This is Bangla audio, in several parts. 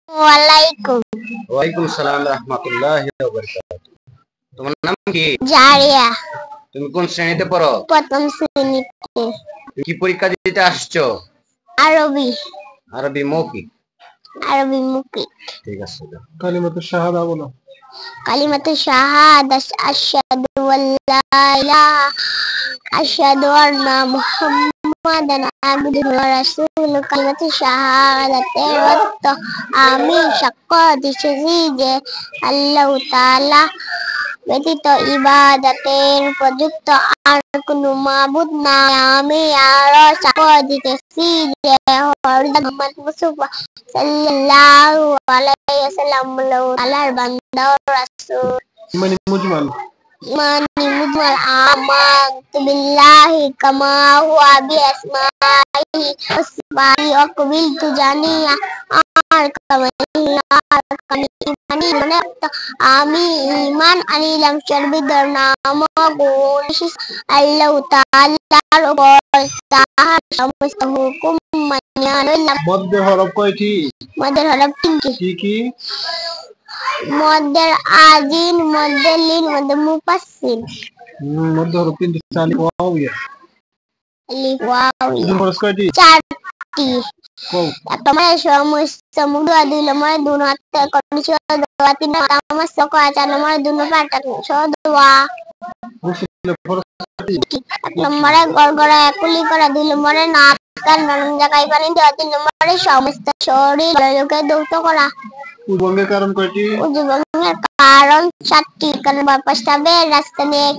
ওয়ালাইকুম ওয়ালাইকুম সালাম রাহমাতুল্লাহি ওয়া বারাকাতুহু। তোমার নাম কি? জারিয়া। তুমি কোন শ্রেণীতে পড়ো? প্রথম শ্রেণীতে। কি পরীক্ষা দিতে আসছো? আরবি। আরবি মৌখিক। আরবি মৌখিক। ঠিক আছে। কালিমাতু শাহাদা বলো। কালিমাতু শাহাদা আশহাদু আল্লা ইলাহা আশহাদু আন্না মুহাম্মাদান আবদুহু ওয়া রাসূলুহু। কালিমাতু শাহাদাতের অর্থ আমি সাক্ষ্য দিতেছি যে আল্লাহ তাআলা ব্যতীত ইবাদতের উপযুক্ত আর কোনো মাবুদ নাই। আমি আরো সাক্ষ্য দিতেছি যে হযরত মুহাম্মদ মুস্তাফা সাল্লাল্লাহু আলাইহি ওয়াসাল্লাম আল্লাহর বান্দা ও রাসূল। ইমানি মুজমাল। ইমানি মুজমাল আমানতু বিল্লাহি কামা হুয়া বিআসমাইহি ওয়া সিফাতিহি ওয়া ক্বাবিলতু জামিআ ইমানি মানে আমি ঈমান আনিলাম সর্বদার নাম গুণ আল্লাহ তাআলার উপর তাহার সমস্ত হুকুম মানিয়া লইলাম। মধ্যের হরফ কয়টি? মধ্যের হরফ তিনটি। কি কি? মধ্যের আজিন, মধ্যের লিন, মধ্যে মুফাসসিল। মধ্যের হরফ তিনটি। আলিফ ওয়াও ইয়া। আলিফ ওয়াও ইয়া। হরফ কয়টি? চারটি। কও। তোমার সমস্ত মুদুয়া দুই নম্বর দুনো হাতে কনিষ্ঠ দোয়া তিন নম্বর সকো চার নম্বর দুনো পাটা দোয়া। এক নম্বরে গড়গড়া একুলি করা, দুই নম্বরে নাক কান নরম জায়গায় পানি দেওয়া, তিন নম্বরে সমস্ত শরীর লোকে দৌত করা। উদ্ভঙ্গের কারণ কয়টি? উদ্ভঙ্গের কারণ চারটি। কারণ বাপাসটা বের রাস্তা নিয়ে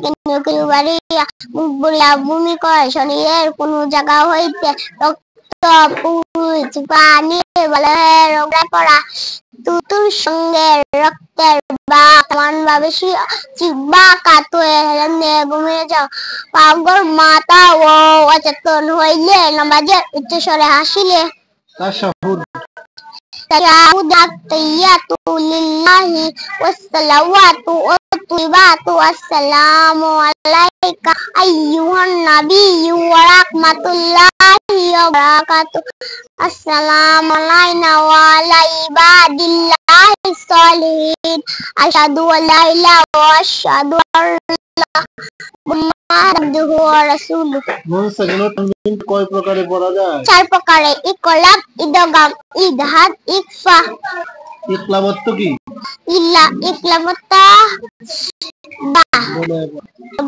কেউ বাড়ি মুখ বুড়িয়া ভূমি করে শরীরের কোন জায়গা হইতে পানি পড়া, তুতুর সঙ্গে রক্তের বা ভাবে চিকবা কাত হয়ে ঘুমিয়ে যাও, পাগল মাথা ও অচেতন হইলে নামাজের উচ্চস্বরে হাসিলে। তাশাহুদ। তাশাহুদ আত-তাহিয়াতু লিল্লাহি ওয়াস-সালাওয়াতু ওয়াত-তাইয়িবাতু আসসালামু আলাইকা আইয়ুহান নাবিয়্যু ওয়া রাহমাতুল্লাহি ওয়া বারাকাতুহু। আসসালামু আলাইনা ওয়া আলা ইবাদিল্লাহিস সলিহিন। আশহাদু আল্লা ইলাহা ওয়া আশহাদু আন্না মুহাম্মাদান আবদুহু ওয়া রাসূলুহু। নুন সাকিনাত তানবিন কয় প্রকারে পড়া যায়? চার প্রকারে। ইকলাব, ইদগাম, ইদহার, ইখফা। ইকলাব অর্থ কি? ইকলাবত বা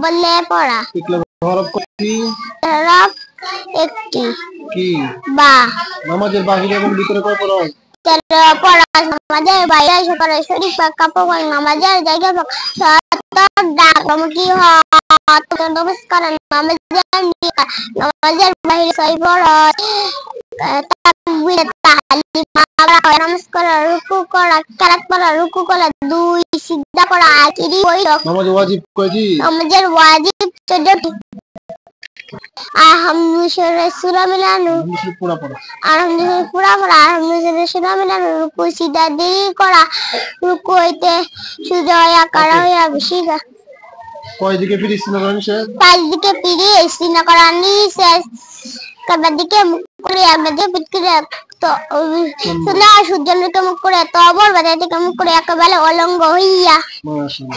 বলে পড়া। ইকলাব হরফ কয়টি? হরফ একটি। কি? বা। নামাজের বাহিরে এবং ভিতরে কয় ফরজ? 13 ফরজ। নামাজের বাইরে সকালে শরীফ পাক কাপড়, নামাজের জায়গা পাক সতর ডাক কি হয় নমস্কার, নামাজের বাইরে 6 ফরজ। তাকবীর, তাহলিল, নমস্কার, রুকু করা, কিরাত পড়া, রুকু করা, 2 সিজদা করা, আখিরি বৈঠক। নামাজের ওয়াজিব কয়টি? নামাজের ওয়াজিব 14টি। আলহামদুলিল্লাহ সূরা মিলানো, পুরা পড়া। আলহামদুলিল্লাহ পুরা পড়া, আলহামদুলিল্লাহ সূরা মিলানো, রুকু সিজদা দেরি করা, রুকু হইতে সোজা হইয়া কারা হইয়া বসিবা। কয় দিকে ফিরিস্তিনা করা নিষেধ? 5 দিকে ফিরে ইস্তিনা করা নিষেধ। কাবার দিকে মুখ করে আমাদের পিঠ করে তো সূর্যের দিকে মুখ করে তবর বাজার দিকে মুখ করে একেবারে অলঙ্গ হইয়া। মাশাআল্লাহ।